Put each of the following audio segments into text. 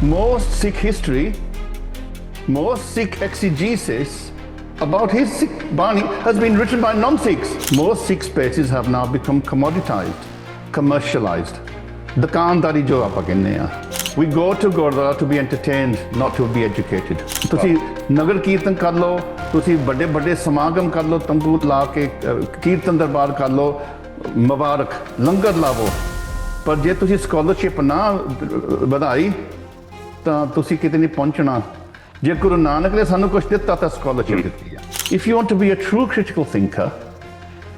most Sikh history, most Sikh exegesis about his Sikh Bani has been written by non-Sikhs. Most Sikh spaces have now become commoditized, commercialized. Dukandari jo aapa kehne a. We go to Gurdwara to be entertained, not to be educated. ਤੁਸੀਂ ਨਗਰ ਕੀਰਤਨ ਕਰ ਲਓ, ਤੁਸੀਂ ਵੱਡੇ ਵੱਡੇ ਸਮਾਗਮ ਕਰ ਲਓ, ਤੰਬੂ ਲਾ ਕੇ ਕੀਰਤਨ ਦਰਬਾਰ ਕਰ ਲਓ, ਮੁਬਾਰਕ ਲੰਗਰ ਲਾਵੋ, ਪਰ ਜੇ ਤੁਸੀਂ ਸਕਾਲਰਸ਼ਿਪ ਨਾ ਵਧਾਈ ਤਾਂ ਤੁਸੀਂ ਕਿਤੇ ਨਹੀਂ ਪਹੁੰਚਣਾ। ਜੇ ਗੁਰੂ ਨਾਨਕ ਨੇ ਸਾਨੂੰ ਕੁਝ ਦਿੱਤਾ ਤਾਂ ਸਕਾਲਰਸ਼ਿਪ ਦਿੱਤੀ ਆ। If you want to be a true critical thinker,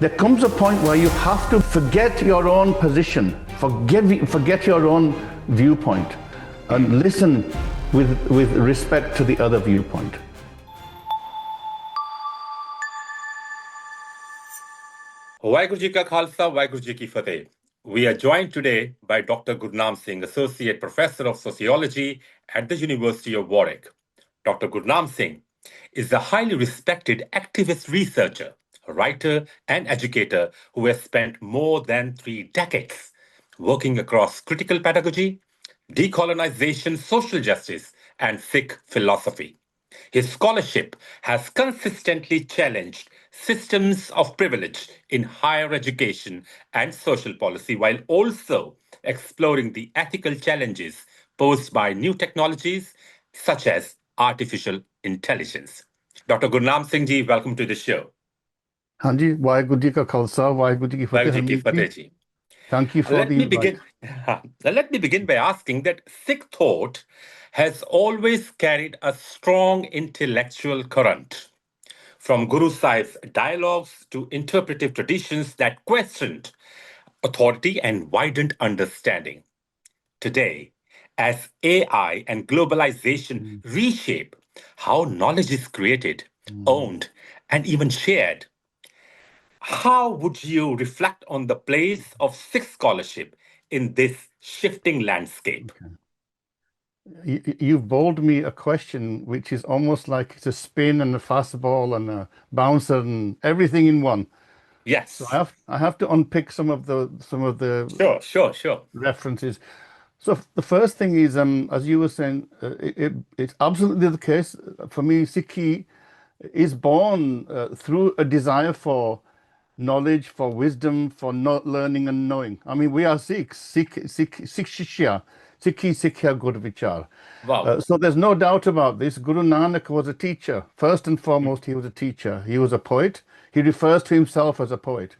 there comes a point where you have to forget your own position, forget your own viewpoint, and listen with respect to the other viewpoint. Waheguru Ji Ka Khalsa, Waheguru Ji Ki Fateh. We are joined today by Dr. Gurnam Singh, Associate Professor of Sociology at the University of Warwick. Dr. Gurnam Singh is a highly respected activist researcher, writer, and educator who has spent more than 3 decades working across critical pedagogy, decolonization, social justice, and Sikh philosophy. His scholarship has consistently challenged systems of privilege in higher education and social policy, while also exploring the ethical challenges posed by new technologies such as artificial intelligence. Dr. Gurnam Singh ji, welcome to the show. Hanji, Waheguru Ji Ka Khalsa, Waheguru Ji Ki Fateh. Waheguru Ji Ki Fateh ji. Thank you for the invite. Let me begin by asking that Sikh thought has always carried a strong intellectual current, from Guru Sahib's dialogues to interpretive traditions that questioned authority and widened understanding. Today, as AI and globalization reshape how knowledge is created, owned, and even shared, how would you reflect on the place of Sikh scholarship in this shifting landscape? Okay. You've bowled me a question which is almost like it's a spin and a fastball and a bouncer and everything in one. Yes. So I have to unpick some of the Sure. references. So the first thing is, as you were saying, it's absolutely the case. For me, Sikhi is born through a desire for knowledge, for wisdom, for learning and knowing. I mean, we are Sikhs, Sikh Shishya, Sikhi Sikhya Gur Vichar. Wow. So there's no doubt about this. Guru Nanak was a teacher. First and foremost, he was a teacher. He was a poet. He refers to himself as a poet.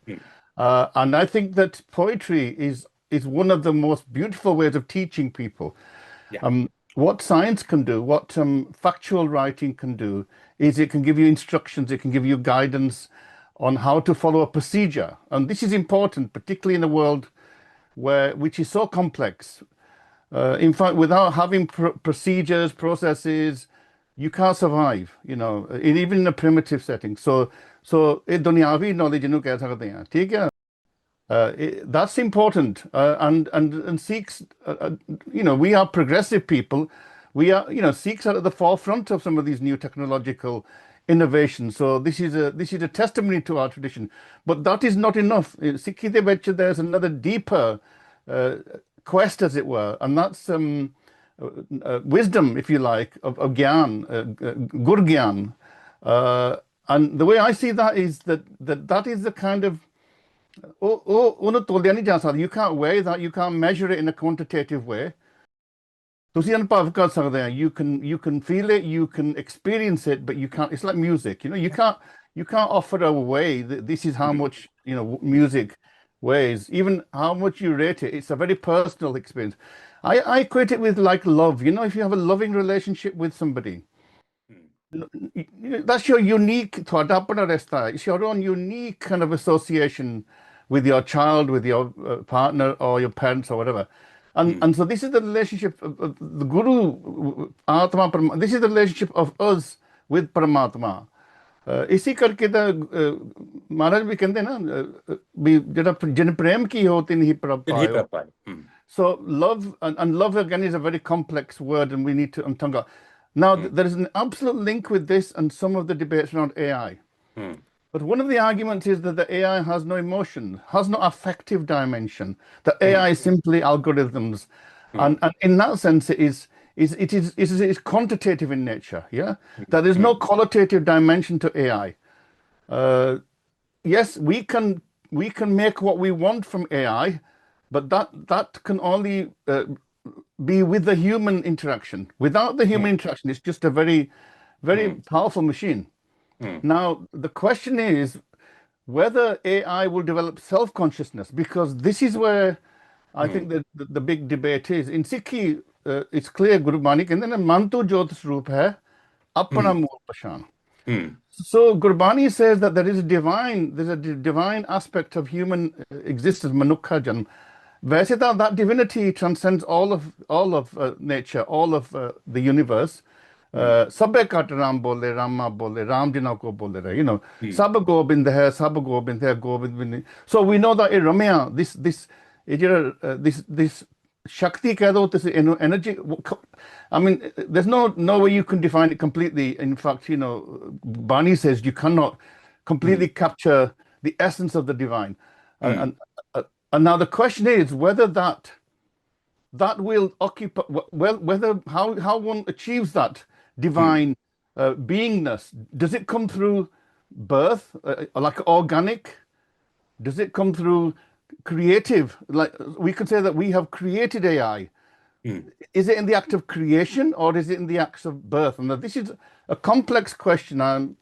And I think that poetry is one of the most beautiful ways of teaching people. Yeah. What science can do, what factual writing can do, is it can give you instructions, it can give you guidance on how to follow a procedure. And this is important, particularly in a world which is so complex. In fact, without having procedures, processes, you can't survive, even in a primitive setting. So ਇਹ ਦੁਨਿਆਵੀ knowledge ਇਹਨੂੰ ਕਹਿ ਸਕਦੇ ਹਾਂ, ਠੀਕ ਹੈ? That's important, and Sikhs, we are progressive people. We are, Sikhs are at the forefront of some of these new technological innovations. So this is a testimony to our tradition. But that is not enough. Sikhi de vich there's another deeper quest, as it were, and that's wisdom, if you like, of gyan, gur gyan. And the way I see that is that is the kind of you can't weigh that, you can't measure it in a quantitative way. You can feel it, you can experience it, but you can't. It's like music, you can't offer a way that this is how much music weighs, even how much you rate it. It's a very personal experience. I equate it with like love. If you have a loving relationship with somebody, that's your unique, it's your own unique kind of association with your child, with your partner or your parents or whatever. And so this is the relationship of the Guru, Atma, this is the relationship of us with Paramatma. इसी करके तो महाराज भी कहते ना भी जेड़ा जिन प्रेम की हो तिन ही प्रभ पायो. So love, and love again is a very complex word, and we need to untangle. Now there is an absolute link with this and some of the debates around AI. But one of the arguments is that the AI has no emotion, has no affective dimension. The AI is simply algorithms, and in that sense, it is quantitative in nature. Yeah, that there is no qualitative dimension to AI. Yes, we can make what we want from AI, but that can only be with the human interaction. Without the human interaction, it's just a very powerful machine. Now the question is whether AI will develop self-consciousness, because this is where I think the big debate is. In Sikhi, it's clear Gurbani ਕਹਿੰਦੇ ਨੇ ਮਨ ਤੋਂ ਜੋਤ ਸਰੂਪ ਹੈ ਆਪਣਾ ਮੂਲ ਪਛਾਣ. So Gurbani says that there's a divine aspect of human existence, manukha janam. वैसे तो that divinity transcends all of nature, all of the universe. Sabbe kat Ram bole, Rama bole, Ram jina ko bole rahe. You know, sab gobind hai, gobind bin. So we know that Ramya, this Shakti keh do, this energy. I mean, there's no way you can define it completely. In fact, you know, Bani says you cannot completely capture the essence of the divine. And now the question is whether that will occupy, whether how one achieves that divine beingness. Does it come through birth, like organic? Does it come through creative? Like we could say that we have created AI. Is it in the act of creation, or is it in the acts of birth? And this is a complex question, and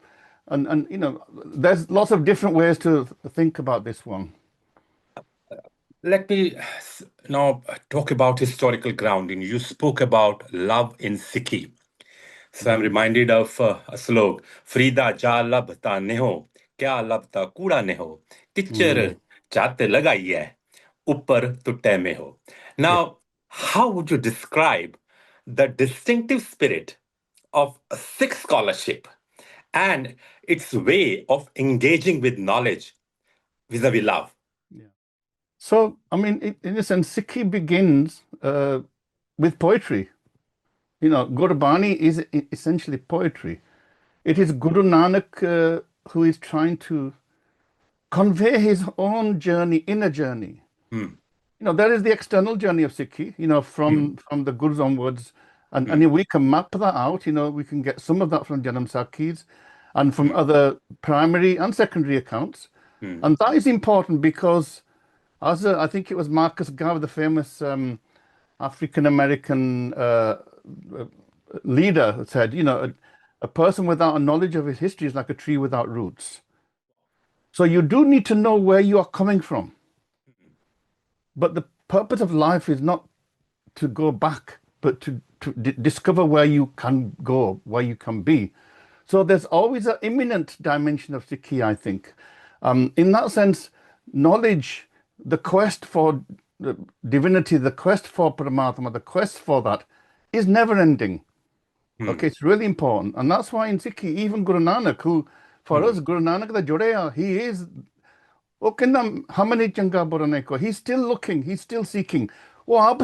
you know, there's lots of different ways to think about this one. Let me now talk about historical grounding. You spoke about love in Sikhi. So I'm reminded of a slog, Frida ja labta neho, kya labta kuda neho, tichar chate lagai hai, uppar tutte me ho. Now, how would you describe the distinctive spirit of Sikh scholarship and its way of engaging with knowledge vis-a-vis love? So, I mean, in a sense, Sikhi begins with poetry. You know, Gurbani is essentially poetry. It is Guru Nanak who is trying to convey his own journey, inner journey. You know, there is the external journey of Sikhi, you know, from the Gurus onwards. And we can map that out, you know, we can get some of that from Janam Sakhis and from other primary and secondary accounts. And that is important because, as I think it was Marcus Garvey, the famous African-American leader, said, you know, a person without a knowledge of his history is like a tree without roots. So you do need to know where you are coming from. But the purpose of life is not to go back, but to discover where you can go, where you can be. So there's always an imminent dimension of Sikhi, I think. In that sense, knowledge, the quest for divinity, the quest for Paramatma, the quest for that is never ending. Okay, it's really important. And that's why in Sikhi, even Guru Nanak, who for us, Guru Nanak the Jodaya, he is, he's still looking, he's still seeking. So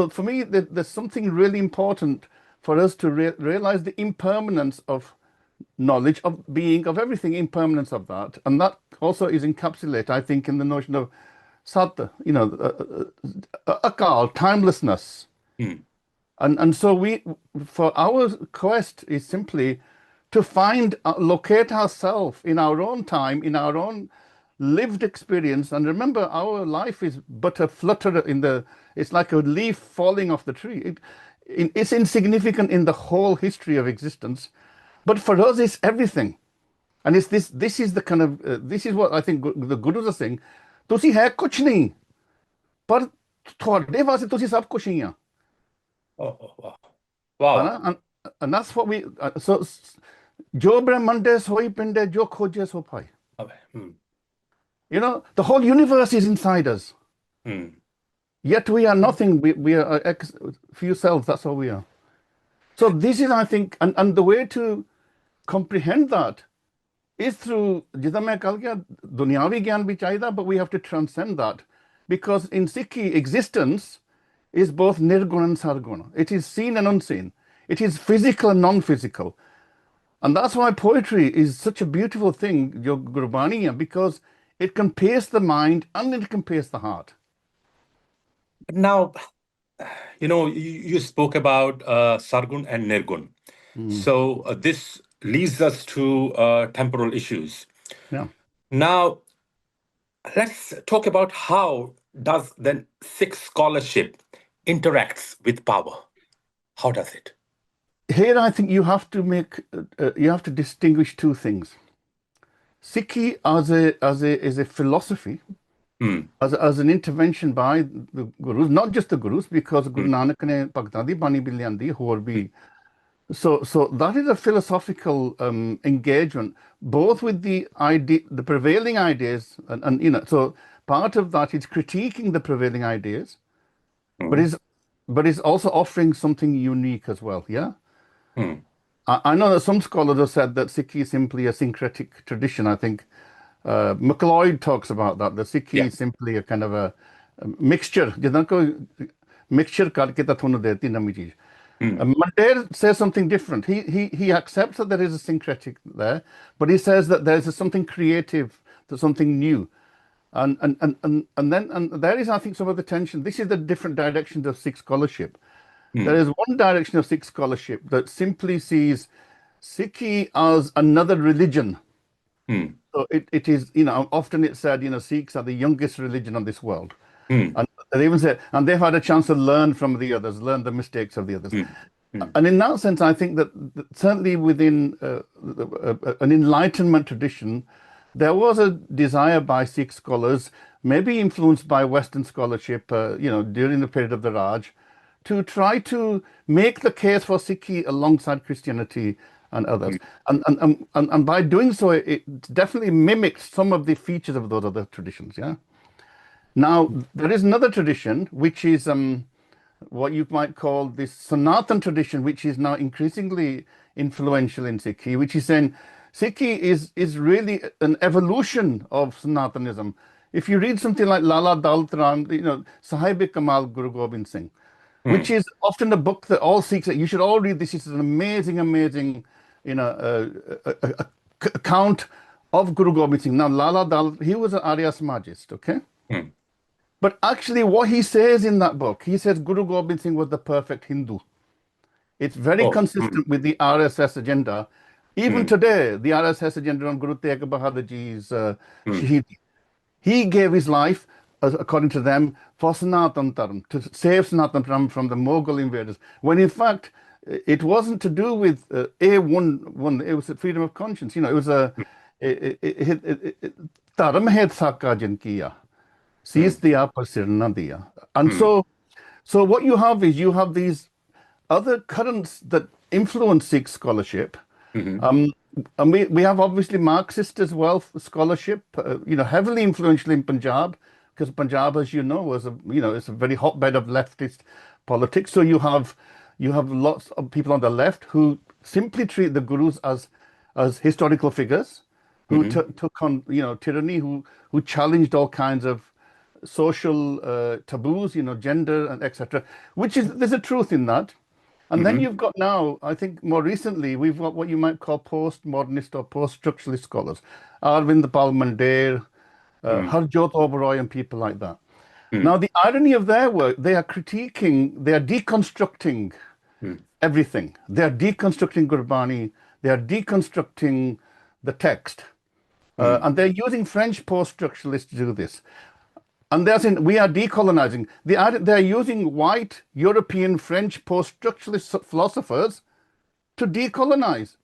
for me, there's something really important for us to realize the impermanence of knowledge, of being, of everything, impermanence of that. And that also is encapsulated, I think, in the notion of Sat, you know, Akal, timelessness. And so for our quest is simply to find, locate ourselves in our own time, in our own lived experience. And remember, our life is but a flutter it's like a leaf falling off the tree. It's insignificant in the whole history of existence. But for us, it's everything. And it's this is the kind of, this is what I think the Gurus are saying. Tusi hai kuch nahi, par thode vaste tusi sab kuch hi ha. Oh, wow. And that's what we, so, jo brahmande soi pinde, jo khoje so pai. You know, the whole universe is inside us. Yet we are nothing. We are few selves. That's all we are. So this is, I think, and the way to comprehend that is through, jitna main kal gaya, dunyavi gyan bhi chahida, but we have to transcend that. Because in Sikhi, existence is both nirguna and sarguna. It is seen and unseen. It is physical and non-physical. And that's why poetry is such a beautiful thing, your Gurbani, because it can pierce the mind and it can pierce the heart. Now, you spoke about Sargun and Nirgun. So this leads us to temporal issues. Yeah. Now, let's talk about how does then Sikh scholarship interacts with power. How does it? Here, I think you have to distinguish two things. Sikhi is a philosophy, as an intervention by the gurus, not just the gurus, because Guru Nanak ne Bhagtan di Bani bhi liandi, ਹੋਰ भी. So that is a philosophical engagement, both with the prevailing ideas, and so part of that is critiquing the prevailing ideas, but is also offering something unique as well. Yeah. I know that some scholars have said that Sikhi is simply a syncretic tradition. I think MacLeod talks about that. The Sikhi is simply a kind of a mixture. Mixture karke ta thonu deti nami cheez. Mandir says something different. He accepts that there is a syncretic there, but he says that there is something creative, there's something new. And there is, I think, some of the tension. This is the different directions of Sikh scholarship. There is one direction of Sikh scholarship that simply sees Sikhi as another religion. So it is, often it's said, Sikhs are the youngest religion on this world. And they even say, and they've had a chance to learn from the others, learn the mistakes of the others. And in that sense, I think that certainly within an Enlightenment tradition, there was a desire by Sikh scholars, maybe influenced by Western scholarship, during the period of the Raj, to try to make the case for Sikhi alongside Christianity and others. And by doing so, it definitely mimics some of the features of those other traditions, yeah? Now, there is another tradition, which is what you might call this Sanatan tradition, which is now increasingly influential in Sikhi, which is saying Sikhi is really an evolution of Sanatanism. If you read something like Lala Dalat Ram, Sahib-e-Kamal Guru Gobind Singh, which is often a book that all Sikhs, you should all read this. It's an amazing, account of Guru Gobind Singh. Now, Lala Dalat, he was an Arya Samajist, okay? But actually, what he says in that book, he says Guru Gobind Singh was the perfect Hindu. It's very consistent with the RSS agenda. Even today, the RSS agenda on Guru Tegh Bahadur Ji's Shahidi. He gave his life, according to them, for Sanatan Dharma, to save Sanatan Dharma from the Mughal invaders. When in fact, it wasn't to do with it was a freedom of conscience. It was a Dharma hai saka jin kiya. Sees diya par sir na diya. And so what you have is these other currents that influence Sikh scholarship. And we have obviously Marxist as well scholarship, heavily influential in Punjab, because Punjab, as you know, was it's a very hotbed of leftist politics. So you have lots of people on the left who simply treat the gurus as historical figures who took on tyranny, who challenged all kinds of social taboos, gender and etc. There's a truth in that. And then you've got now, I think more recently, we've got what you might call postmodernist or post-structuralist scholars, Arvind Pal Mandir, Harjot Oberoi and people like that. Now, the irony of their work, they are deconstructing everything. They are deconstructing Gurbani, they are deconstructing the text. And they're using French post-structuralists to do this. And they're saying we are decolonizing. They're using white European French post-structuralist philosophers to decolonize.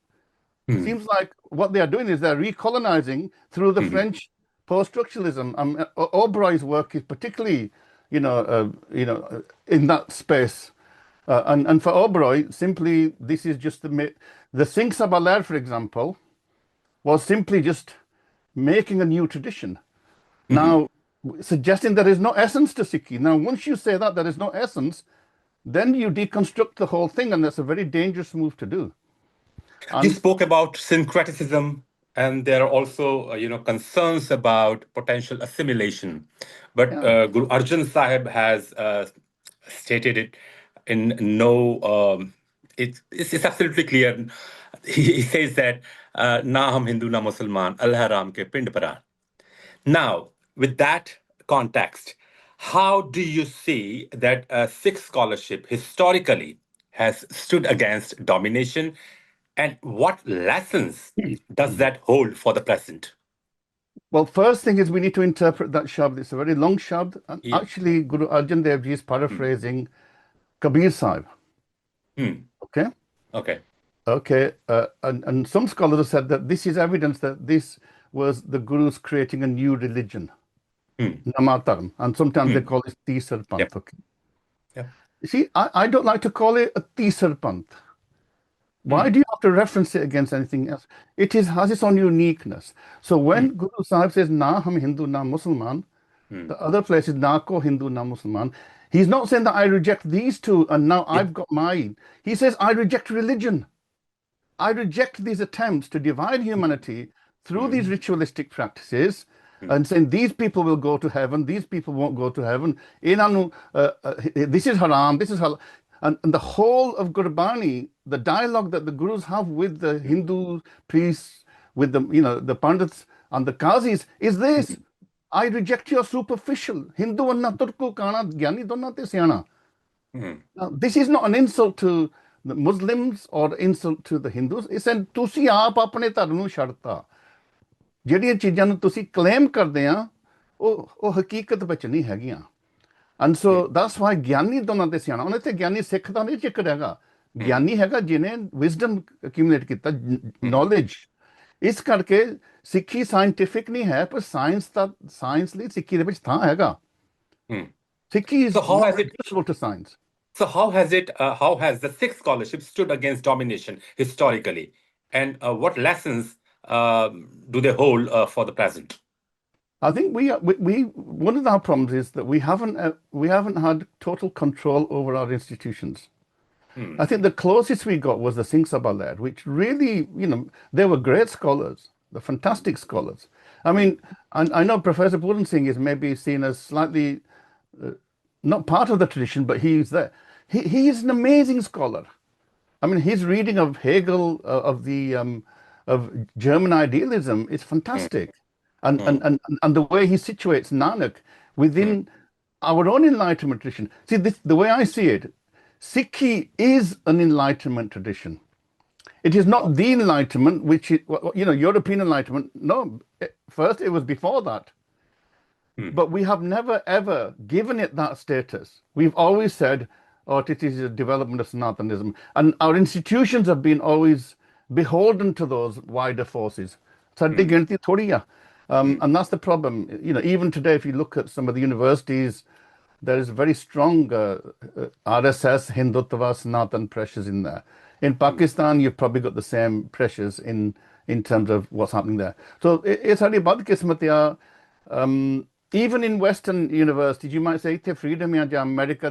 Seems like what they are doing is they're recolonizing through the French post-structuralism. Oberoi's work is particularly, in that space. And for Oberoi, simply this is just the Singh Sabaler, for example, was simply just making a new tradition. Now, suggesting there is no essence to Sikhi. Now, once you say that there is no essence, then you deconstruct the whole thing, and that's a very dangerous move to do. You spoke about syncretism, and there are also, concerns about potential assimilation. But Guru Arjan Sahib has stated it in no. It's absolutely clear. He says that na hum Hindu na Musliman, Allah Ram ke pind paran. Now, with that context, How do you see that Sikh scholarship historically has stood against domination, and what lessons does that hold for the present? Well, first thing is we need to interpret that shabd. It's a very long shabd. And Yeah. actually, Guru Arjan Dev Ji is paraphrasing Kabir Sahib. Okay? Okay. Okay. And some scholars have said that this is evidence that this was the Guru's creating a new religion, Namatarm. And sometimes they call it Tisar Panth. Yep. Okay. Yep. You see, I don't like to call it a Tisar Panth. Why do you have to reference it against anything else? It has its own uniqueness. So when Guru Sahib says, Na hum Hindu, na Musliman, the other place is Na ko Hindu, na Musliman, he's not saying that I reject these two and now I've got mine. He says, I reject religion. I reject these attempts to divide humanity through these ritualistic practices and saying these people will go to heaven, these people won't go to heaven. This is haram, this is halal. And the whole of Gurbani, the dialogue that the Gurus have with the Hindu priests, with the Pandits and the Qazis, is this. I reject your superficial. Hindu anna turku kana gyani donna te siyana. Now, this is not an insult to the Muslims or insult to the Hindus. It's an ਤੁਸੀਂ ਆਪ ਆਪਣੇ ਧਰਮ ਨੂੰ ਛੱਡਤਾ ਜਿਹੜੀਆਂ ਚੀਜ਼ਾਂ ਨੂੰ ਤੁਸੀਂ ਕਲੇਮ ਕਰਦੇ ਆ ਉਹ ਹਕੀਕਤ ਵਿੱਚ ਨਹੀਂ ਹੈਗੀਆਂ and so that's why ਗਿਆਨੀ ਦੋਨਾਂ ਤੇ ਸਿਆਣਾ ਉਹਨੇ ਤੇ ਗਿਆਨੀ ਸਿੱਖ ਦਾ ਨਹੀਂ ਜ਼ਿਕਰ ਹੈਗਾ ਗਿਆਨੀ ਹੈਗਾ ਜਿਹਨੇ ਵਿਜ਼ਡਮ ਅਕਿਊਮੂਲੇਟ ਕੀਤਾ ਨੌਲੇਜ ਇਸ ਕਰਕੇ ਸਿੱਖੀ ਸਾਇੰਟਿਫਿਕ ਨਹੀਂ ਹੈ ਪਰ ਸਾਇੰਸ ਲਈ ਸਿੱਖੀ ਦੇ ਵਿੱਚ ਥਾਂ ਹੈਗਾ ਸਿੱਖੀ is not useful to science. So how has the Sikh scholarship stood against domination historically, and what lessons do they hold for the present? I think one of our problems is that we haven't had total control over our institutions. I think the closest we got was the Singh Sabha led, which really, they were great scholars, the fantastic scholars. I mean, I know Professor Gurnam Singh is maybe seen as slightly not part of the tradition, but he's there. He is an amazing scholar. I mean, his reading of Hegel, of German idealism is fantastic. And the way he situates Nanak within our own Enlightenment tradition. See, the way I see it, Sikhi is an Enlightenment tradition. It is not the Enlightenment, which is, European Enlightenment. No, first it was before that. But we have never, ever given it that status. We've always said, it is a development of Sanatanism. And our institutions have been always beholden to those wider forces. And that's the problem. Even today, if you look at some of the universities, there is very strong RSS, Hindutva, Sanatan pressures in there. In Pakistan, you've probably got the same pressures in terms of what's happening there. So it's only bad kismatiya. Even in Western universities, you might say, freedom in America,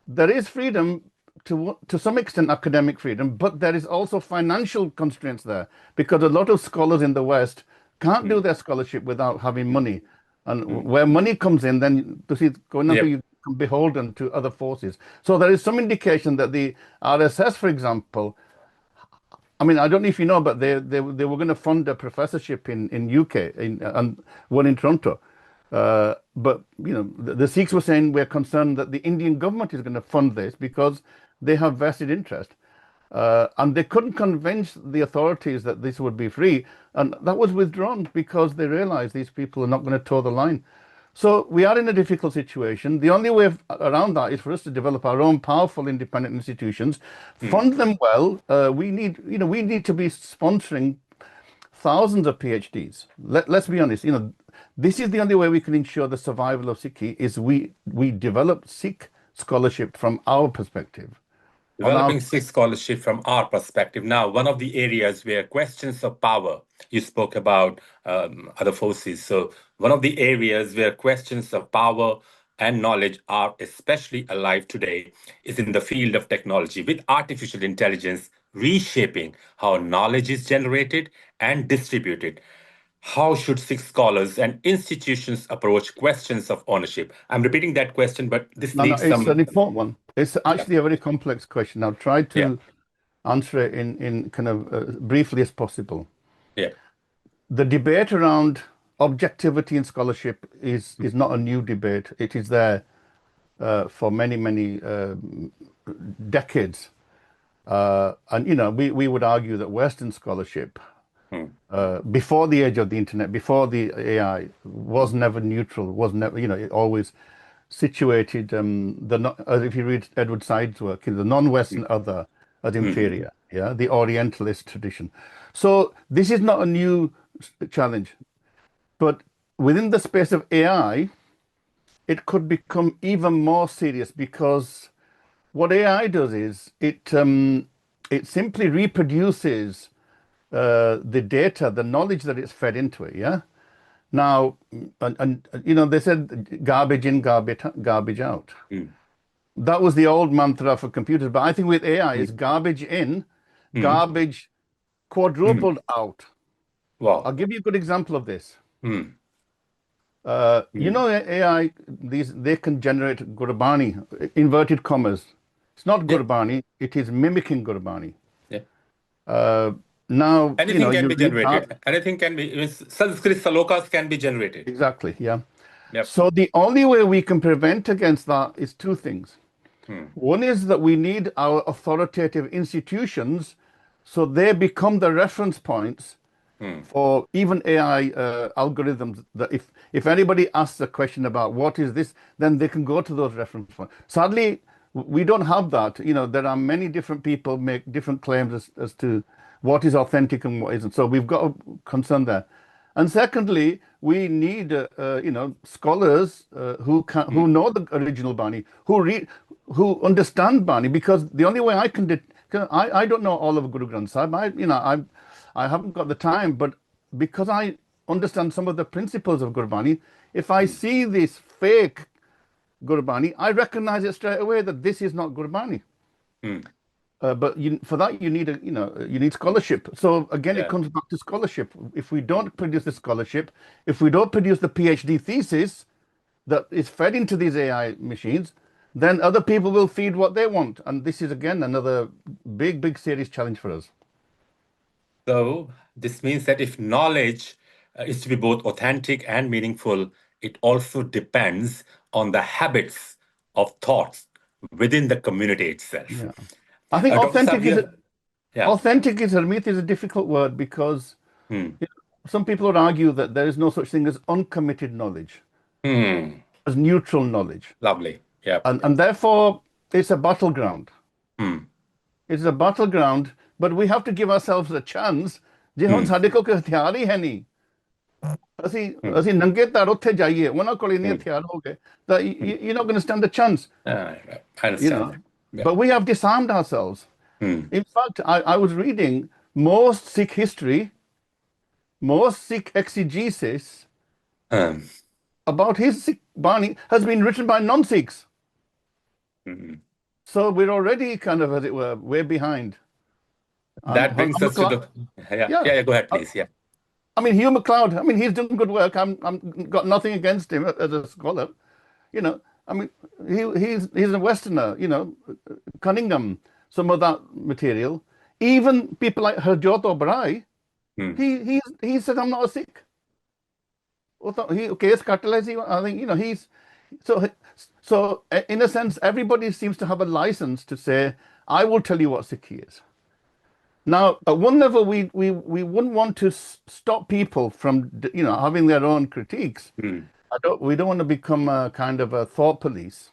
there is freedom to some extent, academic freedom, but there is also financial constraints there because a lot of scholars in the West can't do their scholarship without having money. And where money comes in, then you become beholden to other forces. So there is some indication that the RSS, for example, I mean, I don't know if you know, but they were going to fund a professorship in UK, and one in Toronto. But the Sikhs were saying we're concerned that the Indian government is going to fund this because they have vested interest, and they couldn't convince the authorities that this would be free, and that was withdrawn because they realized these people are not going to toe the line. So we are in a difficult situation. The only way around that is for us to develop our own powerful independent institutions, fund them well. We need to be sponsoring thousands of PhDs. Let's be honest. This is the only way we can ensure the survival of Sikhi is we develop Sikh scholarship from our perspective. Developing Sikh scholarship from our perspective. Now, one of the areas where questions of power, you spoke about other forces. So one of the areas where questions of power and knowledge are especially alive today is in the field of technology, with artificial intelligence reshaping how knowledge is generated and distributed. How should Sikh scholars and institutions approach questions of ownership? I'm repeating that question, but this needs some... It's an important one. It's actually a very complex question. I've tried to answer it in kind of briefly as possible. Yeah. The debate around objectivity in scholarship is not a new debate. It is there for many decades. And we would argue that Western scholarship, before the age of the internet, before the AI, was never neutral. Was never, it always situated if you read Edward Said's work, the non-Western other as inferior. Yeah, the Orientalist tradition. So this is not a new challenge, but within the space of AI, it could become even more serious, because what AI does is it simply reproduces the data, the knowledge that it's fed into it. Yeah. Now, and they said garbage in, garbage out. That was the old mantra for computers, but I think with AI, it's garbage in, garbage quadrupled out. Wow. I'll give you a good example of this. AI, they can generate Gurbani, inverted commas. It's not Gurbani, it is mimicking Gurbani. Yeah. Now, anything can be generated. Anything can be, Sanskrit salokas can be generated. Exactly, yeah. Yep. So the only way we can prevent against that is two things. One is that we need our authoritative institutions so they become the reference points for even AI algorithms. That if anybody asks a question about what is this, then they can go to those reference points. Sadly, we don't have that. There are many different people make different claims as to what is authentic and what isn't. So we've got a concern there. And secondly, we need scholars who know the original Bani, who understand Bani, because the only way I can I don't know all of Guru Granth Sahib. I haven't got the time, but because I understand some of the principles of Gurbani, if I see this fake Gurbani, I recognize it straight away that this is not Gurbani. But for that you need you need scholarship. So again, it comes back to scholarship. If we don't produce the scholarship, if we don't produce the PhD thesis that is fed into these AI machines, then other people will feed what they want, and this is again another big serious challenge for us. So this means that if knowledge is to be both authentic and meaningful, it also depends on the habits of thoughts within the community itself. Yeah. I think authentic is a difficult word, because some people would argue that there is no such thing as uncommitted knowledge, as neutral knowledge. Lovely. Yeah. And therefore, it's a battleground. It's a battleground, but we have to give ourselves a chance. ਜੇ ਹੁਣ ਸਾਡੇ ਕੋਲ ਕੋਈ ਹਥਿਆਰ ਹੀ ਹੈ ਨਹੀਂ, ਅਸੀਂ ਨੰਗੇ ਧੜ ਉੱਥੇ ਜਾਈਏ, ਉਹਨਾਂ ਕੋਲ ਇੰਨੇ ਹਥਿਆਰ ਹੋ ਗਏ, that you're not going to stand a chance. I understand. But we have disarmed ourselves. In fact, I was reading most Sikh history, most Sikh exegesis about his Sikh Bani has been written by non-Sikhs. So we're already kind of, as it were, way behind. That brings us to the... Yeah, go ahead, please. Yeah. I mean, Hugh MacLeod, he's doing good work. I'm got nothing against him as a scholar. He's a Westerner, Cunningham, some of that material. Even people like Harjot O'Brai, he said, I'm not a Sikh. I think, he's... So in a sense, everybody seems to have a license to say, I will tell you what Sikhi is. Now, at one level, we wouldn't want to stop people from, having their own critiques. We don't want to become a kind of a thought police.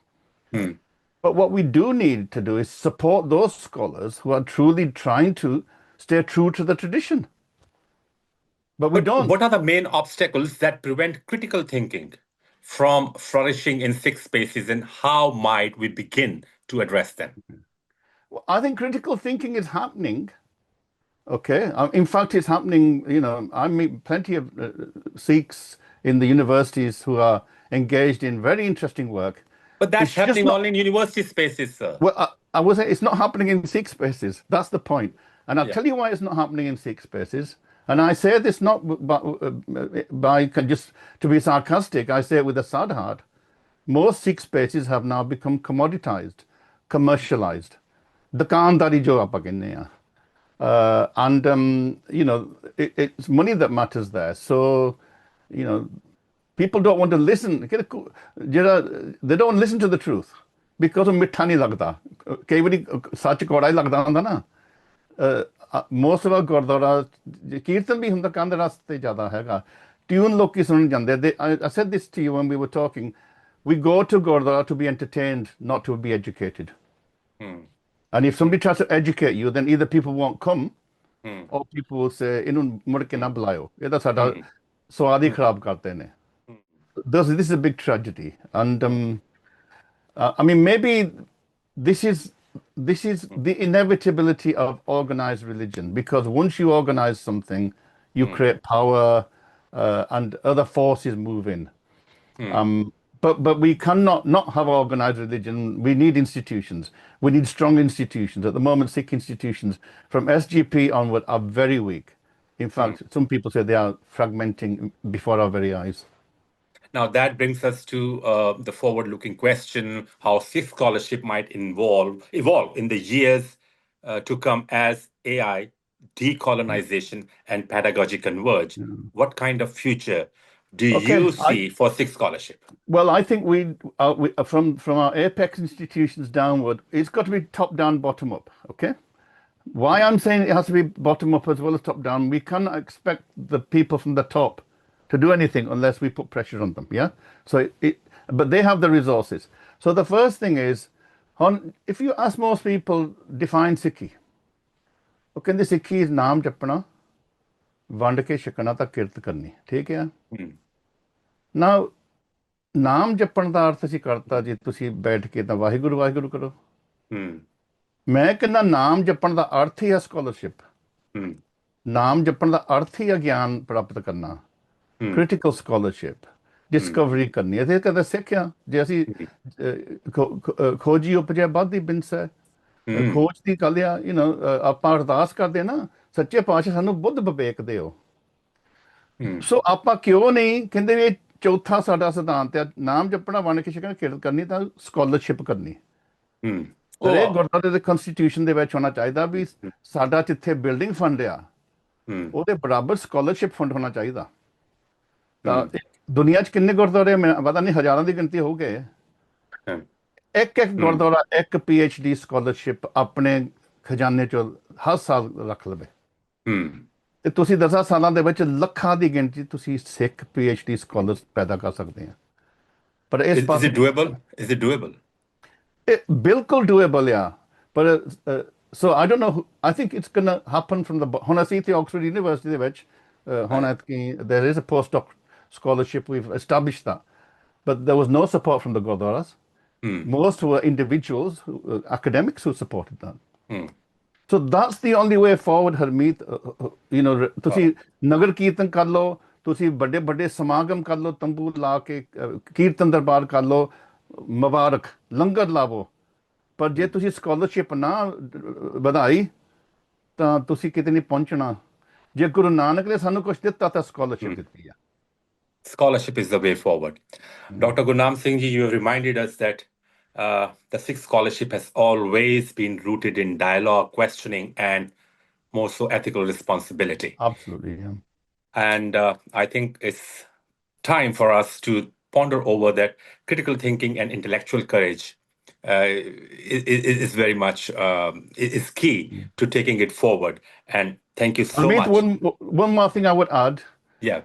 But what we do need to do is support those scholars who are truly trying to stay true to the tradition. But we don't. What are the main obstacles that prevent critical thinking from flourishing in Sikh spaces, and how might we begin to address them? Well, I think critical thinking is happening. Okay. In fact, it's happening, I meet plenty of Sikhs in the universities who are engaged in very interesting work. But that's happening only in university spaces, sir. Well, I would say it's not happening in Sikh spaces. That's the point. And I'll tell you why it's not happening in Sikh spaces. And I say this not by just to be sarcastic. I say it with a sad heart. Most Sikh spaces have now become commoditized, commercialized. Dukandari jo aapa kehne aa. And it's money that matters there. So you know, people don't want to listen. They don't listen to the truth because of ਮਿੱਠਾ ਨਹੀਂ ਲੱਗਦਾ ਕਈ ਵਾਰੀ ਸੱਚ ਕੌੜਾ ਹੀ ਲੱਗਦਾ ਹੁੰਦਾ ਨਾ most of our ਗੁਰਦੁਆਰਾ ਕੀਰਤਨ ਵੀ ਹੁੰਦਾ ਕੰਧ ਰਸਤੇ ਜ਼ਿਆਦਾ ਹੈਗਾ ਟਿਊਨ ਲੋਕੀ ਸੁਣਨ ਜਾਂਦੇ I said this to you when we were talking we go to Gurdwara to be entertained not to be educated and if somebody tries to educate you then either people won't come or people will say ਇਹਨੂੰ ਮੁੜ ਕੇ ਨਾ ਬੁਲਾਇਓ ਇਹਦਾ ਸਾਡਾ ਸਵਾਦ ਹੀ ਖਰਾਬ ਕਰਦੇ ਨੇ this is a big tragedy and I mean maybe this is the inevitability of organized religion because once you organize something you create power and other forces move in but we cannot not have organized religion. We need institutions. We need strong institutions. At the moment, Sikh institutions from SGP onward are very weak. In fact, some people say they are fragmenting before our very eyes. Now, that brings us to the forward-looking question, how Sikh scholarship might evolve in the years to come as AI, decolonization, and pedagogy converge. What kind of future do you see for Sikh scholarship? Well, I think we from our apex institutions downward, it's got to be top-down, bottom-up, okay? Why I'm saying it has to be bottom-up as well as top-down, we cannot expect the people from the top to do anything unless we put pressure on them, yeah? So, but they have the resources. So the first thing is, if you ask most people, define Sikhi. Okay, the Sikhi is naam japna, vand ke shikana ta kirt karni, theek hai? Now, ਨਾਮ ਜਪਣ ਦਾ ਅਰਥ ਅਸੀਂ ਕਰਤਾ ਜੀ ਤੁਸੀਂ ਬੈਠ ਕੇ ਤਾਂ ਵਾਹਿਗੁਰੂ ਵਾਹਿਗੁਰੂ ਕਰੋ ਮੈਂ ਕਹਿੰਦਾ ਨਾਮ ਜਪਣ ਦਾ ਅਰਥ ਹੀ ਹੈ ਸਕਾਲਰਸ਼ਿਪ ਨਾਮ ਜਪਣ ਦਾ ਅਰਥ ਹੀ ਹੈ ਗਿਆਨ ਪ੍ਰਾਪਤ ਕਰਨਾ ਕ੍ਰਿਟੀਕਲ ਸਕਾਲਰਸ਼ਿਪ ਡਿਸਕਵਰੀ ਕਰਨੀ ਇਹ ਕਦੇ ਸਿੱਖਿਆ ਜੇ ਅਸੀਂ ਖੋਜੀ ਉਪਜਿਆ ਬਾਦੀ ਬਿੰਸ ਹੈ ਖੋਜ ਦੀ ਗੱਲ ਆ ਆਪਾਂ ਅਰਦਾਸ ਕਰਦੇ ਨਾ ਸੱਚੇ ਪਾਤਸ਼ਾਹ ਸਾਨੂੰ ਬੁੱਧ ਵਿਵੇਕ ਦਿਓ ਸੋ ਆਪਾਂ ਕਿਉਂ ਨਹੀਂ ਕਹਿੰਦੇ ਵੀ ਚੌਥਾ ਸਾਡਾ ਸਿਧਾਂਤ ਹੈ ਨਾਮ ਜਪਣਾ ਵੰਡ ਕੇ ਛਕਣਾ ਕਿਰਤ ਕਰਨੀ ਤਾਂ ਸਕਾਲਰਸ਼ਿਪ ਕਰਨੀ ਹਰੇਕ ਗੁਰਦੁਆਰੇ ਦੇ ਕਨਸਟੀਟਿਊਸ਼ਨ ਦੇ ਵਿੱਚ ਹੋਣਾ ਚਾਹੀਦਾ ਵੀ ਸਾਡਾ ਜਿੱਥੇ ਬਿਲਡਿੰਗ ਫੰਡ ਆ ਉਹਦੇ ਬਰਾਬਰ ਸਕਾਲਰਸ਼ਿਪ ਫੰਡ ਹੋਣਾ ਚਾਹੀਦਾ ਤਾਂ ਦੁਨੀਆ 'ਚ ਕਿੰਨੇ ਗੁਰਦੁਆਰੇ ਪਤਾ ਨਹੀਂ ਹਜ਼ਾਰਾਂ ਦੀ ਗਿਣਤੀ ਹੋ ਗਏ ਇੱਕ ਗੁਰਦੁਆਰਾ ਇੱਕ PhD ਸਕਾਲਰਸ਼ਿਪ ਆਪਣੇ ਖਜ਼ਾਨੇ 'ਚੋਂ ਹਰ ਸਾਲ ਰੱਖ ਲਵੇ ਤੇ ਤੁਸੀਂ 10 ਸਾਲਾਂ ਦੇ ਵਿੱਚ ਲੱਖਾਂ ਦੀ ਗਿਣਤੀ ਤੁਸੀਂ ਸਿੱਖ PhD ਸਕਾਲਰਸ ਪੈਦਾ ਕਰ ਸਕਦੇ ਆ ਪਰ ਇਸ ਪਾਸੇ is it doable ਬਿਲਕੁਲ ਡੂਏਬਲ ਆ ਪਰ so I don't know I think it's going to happen from the ਹੁਣ ਅਸੀਂ ਇੱਥੇ ਆਕਸਫੋਰਡ ਯੂਨੀਵਰਸਿਟੀ ਦੇ ਵਿੱਚ ਹੁਣ there is a postdoc scholarship we've established that but there was no support from the gurdwaras most were individuals academics who supported that so that's the only way forward Harmeet ਤੁਸੀਂ ਨਗਰ ਕੀਰਤਨ ਕਰ ਲਓ ਤੁਸੀਂ ਵੱਡੇ ਵੱਡੇ ਸਮਾਗਮ ਕਰ ਲਓ ਤੰਬੂ ਲਾ ਕੇ ਕੀਰਤਨ ਦਰਬਾਰ ਕਰ ਲਓ ਮੁਬਾਰਕ ਲੰਗਰ ਲਾਵੋ ਪਰ ਜੇ ਤੁਸੀਂ ਸਕਾਲਰਸ਼ਿਪ ਨਾ ਵਧਾਈ ਤਾਂ ਤੁਸੀਂ ਕਿਤੇ ਨਹੀਂ ਪਹੁੰਚਣਾ ਜੇ ਗੁਰੂ ਨਾਨਕ ਨੇ ਸਾਨੂੰ ਕੁਝ ਦਿੱਤਾ ਤਾਂ ਸਕਾਲਰਸ਼ਿਪ ਦਿੱਤੀ ਆ Scholarship is the way forward. Dr. Gurnam Singh ji, you have reminded us that the Sikh scholarship has always been rooted in dialogue, questioning, and more so ethical responsibility. Absolutely, yeah. And I think it's time for us to ponder over that critical thinking and intellectual courage is very much is key to taking it forward. And thank you so much. One more thing I would add. Yeah.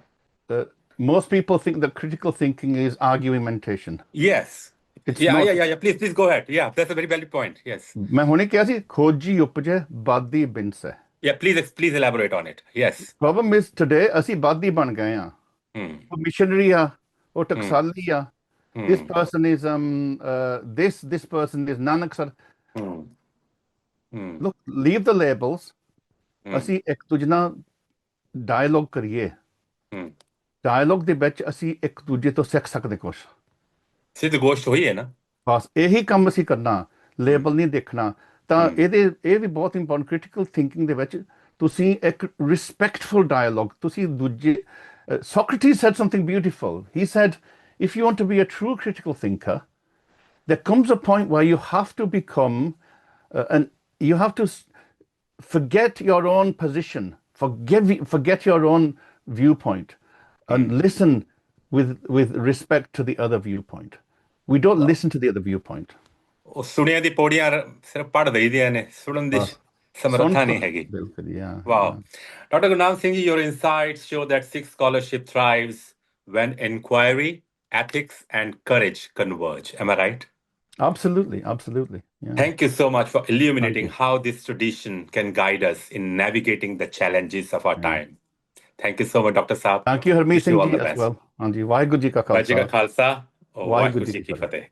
Most people think that critical thinking is argumentation. Yes. Yeah. Please go ahead. Yeah, that's a very valid point. Yes. मैं हुणे किया सी खोजी उपजे बादी beings है. Yeah, please elaborate on it. Yes. Problem is today ਅਸੀਂ ਬਾਦੀ ਬਣ ਗਏ ਆ. ਉਹ ਮਿਸ਼ਨਰੀ ਆ, ਉਹ ਟਕਸਾਲੀ ਆ. This person is this person is Nanak sir. Look, leave the labels. ਅਸੀਂ ਇੱਕ ਦੂਜੇ ਨਾਲ ਡਾਇਲੋਗ ਕਰੀਏ. ਡਾਇਲੋਗ ਦੇ ਵਿੱਚ ਅਸੀਂ ਇੱਕ ਦੂਜੇ ਤੋਂ ਸਿੱਖ ਸਕਦੇ ਕੁਝ ਸਿੱਧ ਗੋਸ਼ਟ ਹੋਈ ਹੈ ਨਾ ਬਸ ਇਹੀ ਕੰਮ ਅਸੀਂ ਕਰਨਾ ਲੇਬਲ ਨਹੀਂ ਦੇਖਣਾ ਤਾਂ ਇਹ ਵੀ ਬਹੁਤ ਇੰਪੋਰਟੈਂਟ ਕ੍ਰਿਟੀਕਲ ਥਿੰਕਿੰਗ ਦੇ ਵਿੱਚ ਤੁਸੀਂ ਇੱਕ ਰਿਸਪੈਕਟਫੁਲ ਡਾਇਲੋਗ ਤੁਸੀਂ ਦੂਜੇ Socrates said something beautiful. He said, if you want to be a true critical thinker, there comes a point where you have to become and you have to forget your own position, forget your own viewpoint. and listen with respect to the other viewpoint. We don't listen to the other viewpoint. ਉਹ ਸੁਣਿਆ ਦੀ ਪੌੜੀਆਂ ਸਿਰਫ ਪੜ੍ਹ ਦਈਦੀਆਂ ਨੇ, ਸੁਣਨ ਦੀ ਸਮਰੱਥਾ ਨਹੀਂ ਹੈਗੀ। Wow. Dr. Gurnam Singh, your insights show that Sikh scholarship thrives when inquiry, ethics, and courage converge. Am I right? Absolutely, absolutely. Yeah. Thank you so much for illuminating how this tradition can guide us in navigating the challenges of our time. Thank you so much, Dr. Saab. Thank you, Harmeet Wish you Singh all ji, the as best. well. Anji, Waheguru ji ka Waheguru ji khalsa. ka khalsa, Waheguru ji ki fateh.